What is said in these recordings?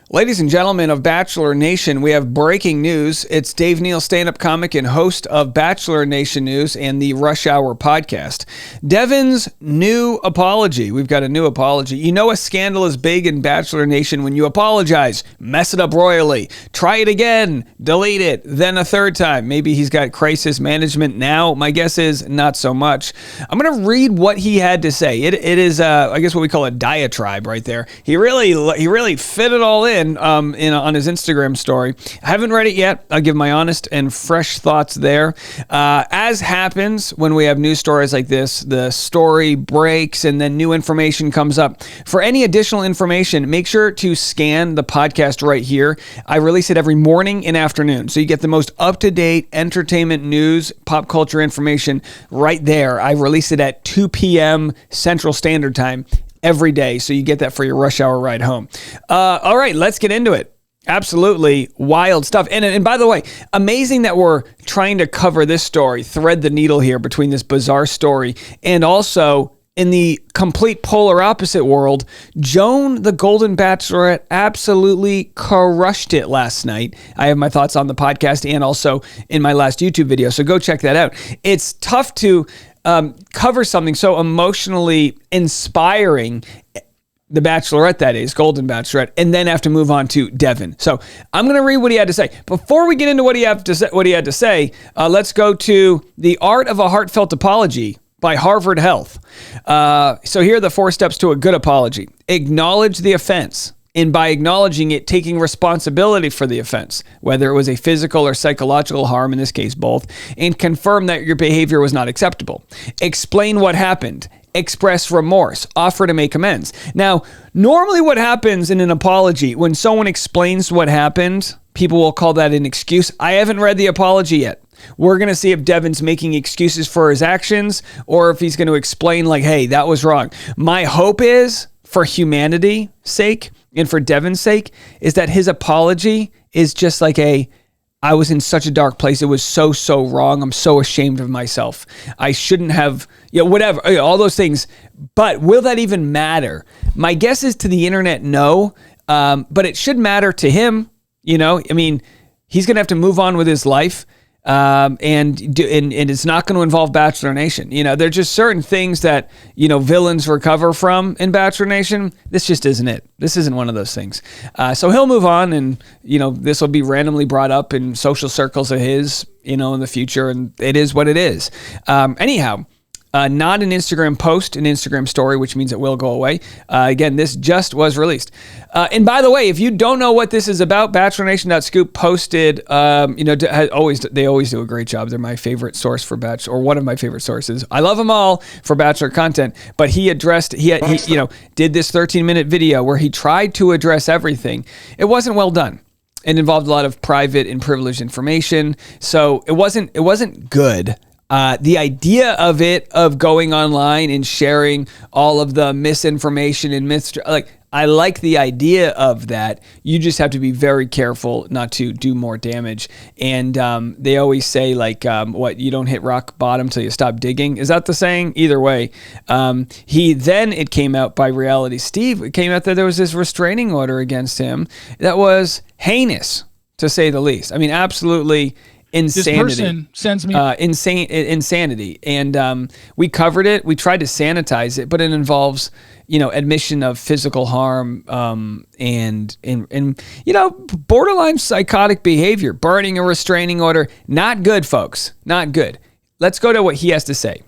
Ladies and gentlemen of Bachelor Nation, we have breaking news. It's Dave Neal, stand-up comic and host of Bachelor Nation News and the Rush Hour podcast. Devin's new apology. We've got a new apology. You know a scandal is big in Bachelor Nation when you apologize, mess it up royally, try it again, delete it, then a third time. Maybe he's got crisis management now. My guess is not so much. I'm going to read what he had to say. It is, I guess, what we call a diatribe right there. He really fit it all in on his Instagram story. I haven't read it yet. I'll give my honest and fresh thoughts there. As happens when we have news stories like this, the story breaks and then new information comes up. For any additional information, make sure to scan the podcast right here. I release it every morning and afternoon, so you get the most up-to-date entertainment news, pop culture information right there. I release it at 2 p.m. Central Standard Time every day, so you get that for your rush hour ride home. All right, let's get into it. Absolutely wild stuff. And by the way, amazing that we're trying to cover this story, thread the needle here between this bizarre story and also in the complete polar opposite world. Joan, the Golden Bachelorette, absolutely crushed it last night. I have my thoughts on the podcast and also in my last YouTube video, so go check that out. It's tough to cover something so emotionally inspiring, the Bachelorette, that is, Golden Bachelorette, and then have to move on to Devin. So I'm going to read what he had to say. Before we get into what he had to say, let's go to The Art of a Heartfelt Apology by Harvard Health. So here are the 4 steps to a good apology. Acknowledge the offense. And by acknowledging it, taking responsibility for the offense, whether it was a physical or psychological harm, in this case both, and confirm that your behavior was not acceptable. Explain what happened. Express remorse. Offer to make amends. Now, normally what happens in an apology, when someone explains what happened, people will call that an excuse. I haven't read the apology yet. We're going to see if Devin's making excuses for his actions or if he's going to explain like, hey, that was wrong. My hope is, for humanity's sake and for Devin's sake, is that his apology is just like I was in such a dark place. It was so wrong. I'm so ashamed of myself. I shouldn't have, whatever, all those things. But will that even matter? My guess is to the internet, no. But it should matter to him. He's going to have to move on with his life. And it's not going to involve Bachelor Nation. There's just certain things that, villains recover from in Bachelor Nation. This just isn't it. This isn't one of those things. So he'll move on and, this will be randomly brought up in social circles of his, in the future. And it is what it is. Anyhow, not an Instagram post, an Instagram story, which means it will go away. Again, this just was released. And by the way, if you don't know what this is about, BachelorNation.scoop posted, they always do a great job. They're my favorite source for Bachelor, or one of my favorite sources. I love them all for Bachelor content, but he did this 13-minute video where he tried to address everything. It wasn't well done. It involved a lot of private and privileged information. So it wasn't good. The idea of going online and sharing all of the misinformation and I like the idea of that. You just have to be very careful not to do more damage. And they always say you don't hit rock bottom till you stop digging. Is that the saying? Either way, it came out by Reality Steve. It came out that there was this restraining order against him that was heinous, to say the least. Absolutely insanity. This person sends me insanity, and we covered it. We tried to sanitize it, but it involves admission of physical harm and borderline psychotic behavior, burning a restraining order. Not good, folks. Not good. Let's go to what he has to say.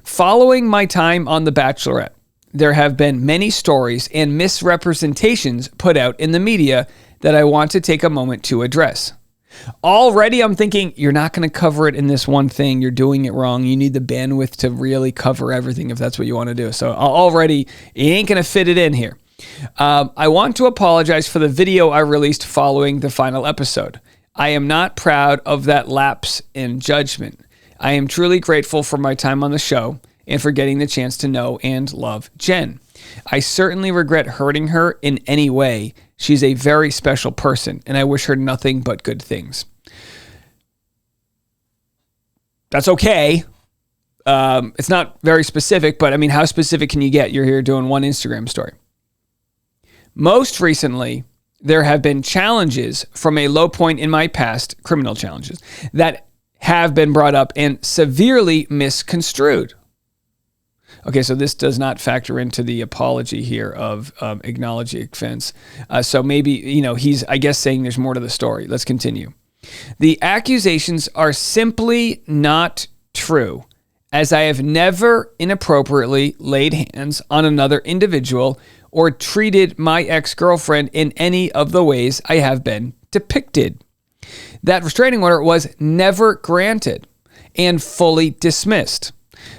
Following my time on The Bachelorette, there have been many stories and misrepresentations put out in the media that I want to take a moment to address. Already I'm thinking, you're not going to cover it in this one thing. You're doing it wrong. You need the bandwidth to really cover everything if that's what you want to do. So already, you ain't going to fit it in here. I want to apologize for the video I released following the final episode. I am not proud of that lapse in judgment. I am truly grateful for my time on the show and for getting the chance to know and love Jen. I certainly regret hurting her in any way. She's a very special person, and I wish her nothing but good things. That's okay. It's not very specific, but how specific can you get? You're here doing one Instagram story. Most recently, there have been challenges from a low point in my past, criminal challenges, that have been brought up and severely misconstrued. Okay, so this does not factor into the apology here of acknowledging offense. So maybe, he's, I guess, saying there's more to the story. Let's continue. The accusations are simply not true, as I have never inappropriately laid hands on another individual or treated my ex-girlfriend in any of the ways I have been depicted. That restraining order was never granted and fully dismissed.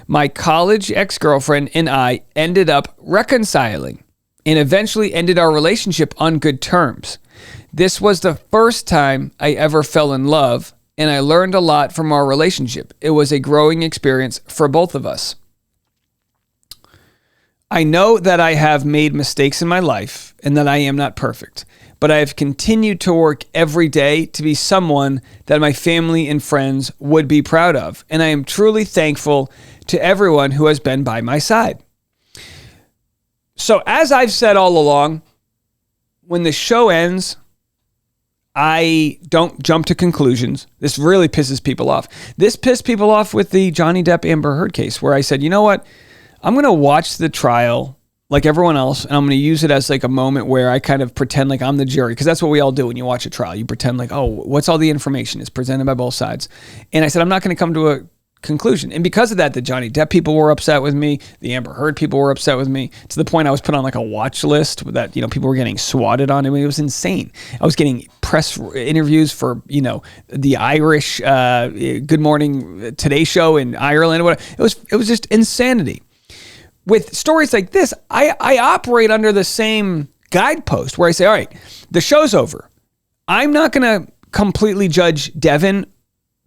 My college ex-girlfriend and I ended up reconciling and eventually ended our relationship on good terms. This was the first time I ever fell in love, and I learned a lot from our relationship. It was a growing experience for both of us. I know that I have made mistakes in my life and that I am not perfect, but I have continued to work every day to be someone that my family and friends would be proud of, and I am truly thankful to everyone who has been by my side. So as I've said all along, when the show ends, I don't jump to conclusions. This really pisses people off. This pissed people off with the Johnny Depp Amber Heard case, where I said, you know what? I'm going to watch the trial like everyone else, and I'm going to use it as like a moment where I kind of pretend like I'm the jury, because that's what we all do when you watch a trial. You pretend like, oh, what's all the information? It's presented by both sides. And I said, I'm not going to come to a conclusion. And because of that, the Johnny Depp people were upset with me. The Amber Heard people were upset with me, to the point I was put on like a watch list that, people were getting swatted on. I mean, it was insane. I was getting press interviews for, the Irish Good Morning Today show in Ireland. It was just insanity. With stories like this, I operate under the same guidepost where I say, all right, the show's over. I'm not going to completely judge Devin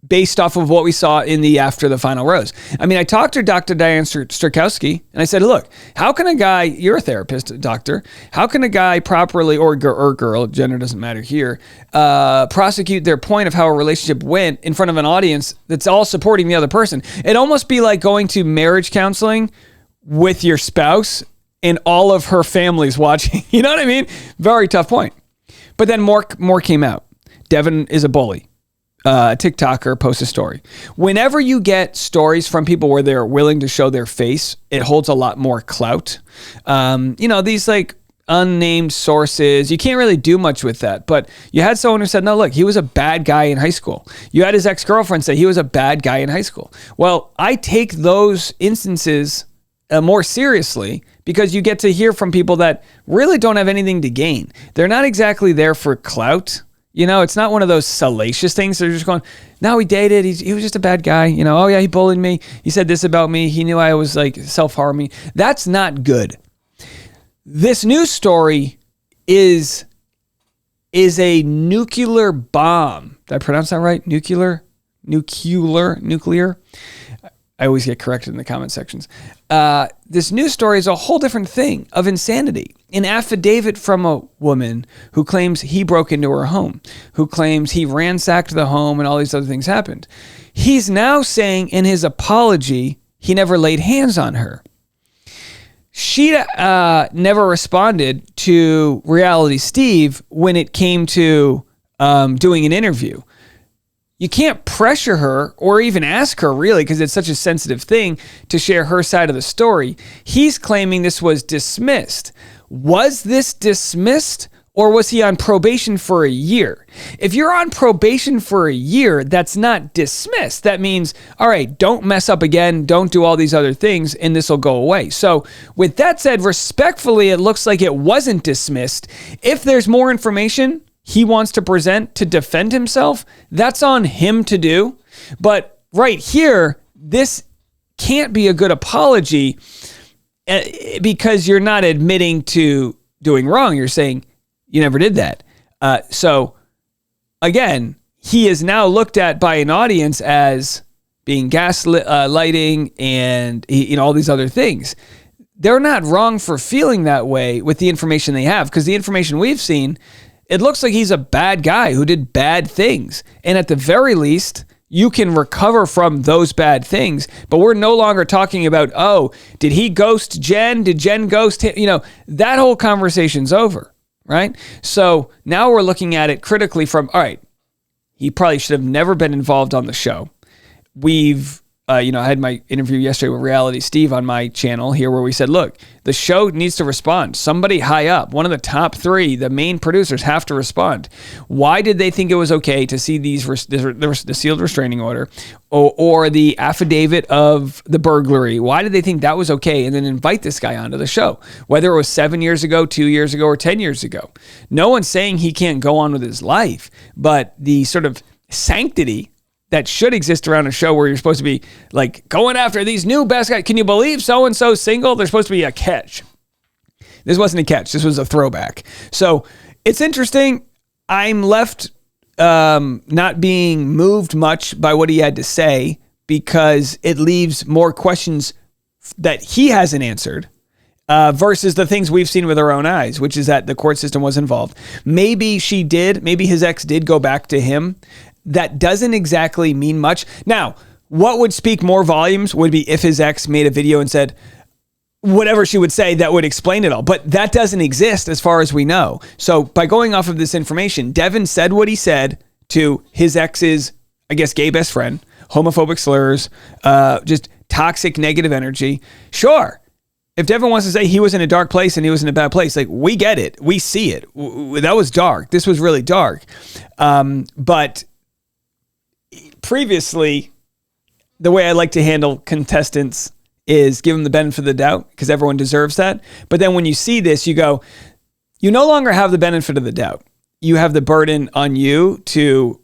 based off of what we saw in the after the final rose. I mean, I talked to Dr. Diane Strakowski, and I said, look, how can a guy, you're a therapist, doctor, how can a guy properly, or girl, gender doesn't matter here, prosecute their point of how a relationship went in front of an audience that's all supporting the other person? It'd almost be like going to marriage counseling with your spouse and all of her family's watching. You know what I mean? Very tough point. But then more came out. Devin is a bully. TikToker posts a story. Whenever you get stories from people where they're willing to show their face, it holds a lot more clout. These like unnamed sources, you can't really do much with that. But you had someone who said, no, look, he was a bad guy in high school. You had his ex-girlfriend say he was a bad guy in high school. Well, I take those instances more seriously, because you get to hear from people that really don't have anything to gain. They're not exactly there for clout. It's not one of those salacious things. They're just going, no, we dated. He was just a bad guy. Oh yeah, he bullied me. He said this about me. He knew I was like self-harming. That's not good. This news story is a nuclear bomb. Did I pronounce that right? Nuclear. I always get corrected in the comment sections. This news story is a whole different thing of insanity. An affidavit from a woman who claims he broke into her home, who claims he ransacked the home and all these other things happened. He's now saying in his apology, he never laid hands on her. She never responded to Reality Steve when it came to doing an interview. You can't pressure her or even ask her, really, because it's such a sensitive thing, to share her side of the story. He's claiming this was dismissed. Was this dismissed, or was he on probation for a year? If you're on probation for a year, that's not dismissed. That means, all right, don't mess up again, don't do all these other things, and this will go away. So with that said, respectfully, it looks like it wasn't dismissed. If there's more information he wants to present to defend himself, that's on him to do. But right here, this can't be a good apology because you're not admitting to doing wrong. You're saying you never did that. So again, he is now looked at by an audience as being gaslighting and all these other things. They're not wrong for feeling that way with the information they have, because the information we've seen, it looks like he's a bad guy who did bad things. And at the very least, you can recover from those bad things. But we're no longer talking about, oh, did he ghost Jen? Did Jen ghost him? That whole conversation's over, right? So now we're looking at it critically from, all right, he probably should have never been involved on the show. We've, I had my interview yesterday with Reality Steve on my channel here where we said, look, the show needs to respond. Somebody high up, one of the top 3, the main producers have to respond. Why did they think it was okay to see the sealed restraining order or the affidavit of the burglary? Why did they think that was okay and then invite this guy onto the show? Whether it was 7 years ago, 2 years ago, or 10 years ago. No one's saying he can't go on with his life, but the sort of sanctity that should exist around a show where you're supposed to be like going after these new best guys. Can you believe so-and-so single? There's supposed to be a catch. This wasn't a catch. This was a throwback. So it's interesting. I'm left not being moved much by what he had to say because it leaves more questions that he hasn't answered versus the things we've seen with our own eyes, which is that the court system was involved. Maybe she did. Maybe his ex did go back to him. That doesn't exactly mean much. Now, what would speak more volumes would be if his ex made a video and said whatever she would say that would explain it all. But that doesn't exist as far as we know. So by going off of this information, Devin said what he said to his ex's, I guess, gay best friend, homophobic slurs, just toxic negative energy. Sure. If Devin wants to say he was in a dark place and he was in a bad place, like, we get it. We see it. That was dark. This was really dark. But previously, the way I like to handle contestants is give them the benefit of the doubt because everyone deserves that. But then when you see this, you go, you no longer have the benefit of the doubt. You have the burden on you to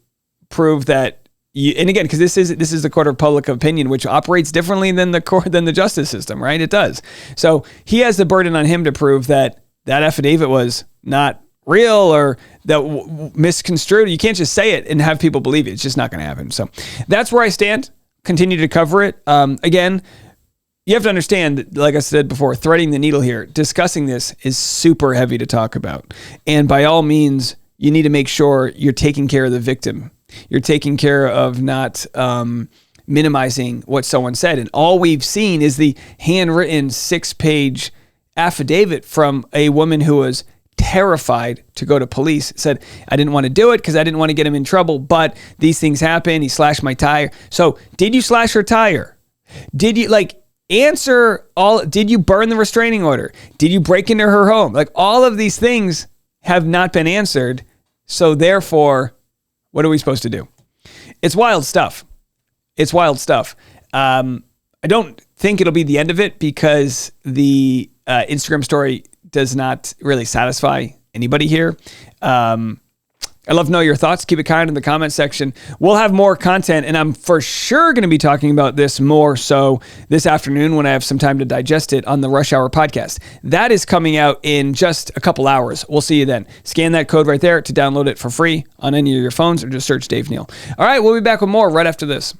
prove that you, and again, because this is the court of public opinion, which operates differently than the justice system, right? It does. So he has the burden on him to prove that affidavit was not real or that misconstrued. You can't just say it and have people believe it. It's just not going to happen. So that's where I stand. Continue to cover it. Again, you have to understand that, like I said before, threading the needle here, discussing this is super heavy to talk about. And by all means, you need to make sure you're taking care of the victim. You're taking care of not minimizing what someone said. And all we've seen is the handwritten 6-page affidavit from a woman who was terrified to go to police, said, I didn't want to do it because I didn't want to get him in trouble, but these things happen. He slashed my tire. So did you slash her tire? Did you answer all? Did you burn the restraining order? Did you break into her home? Like, all of these things have not been answered. So therefore, what are we supposed to do? It's wild stuff. I don't think it'll be the end of it because the Instagram story does not really satisfy anybody here. I'd love to know your thoughts. Keep it kind in the comment section. We'll have more content, and I'm for sure going to be talking about this more so this afternoon when I have some time to digest it on the Rush Hour podcast. That is coming out in just a couple hours. We'll see you then. Scan that code right there to download it for free on any of your phones or just search Dave Neal. All right, we'll be back with more right after this.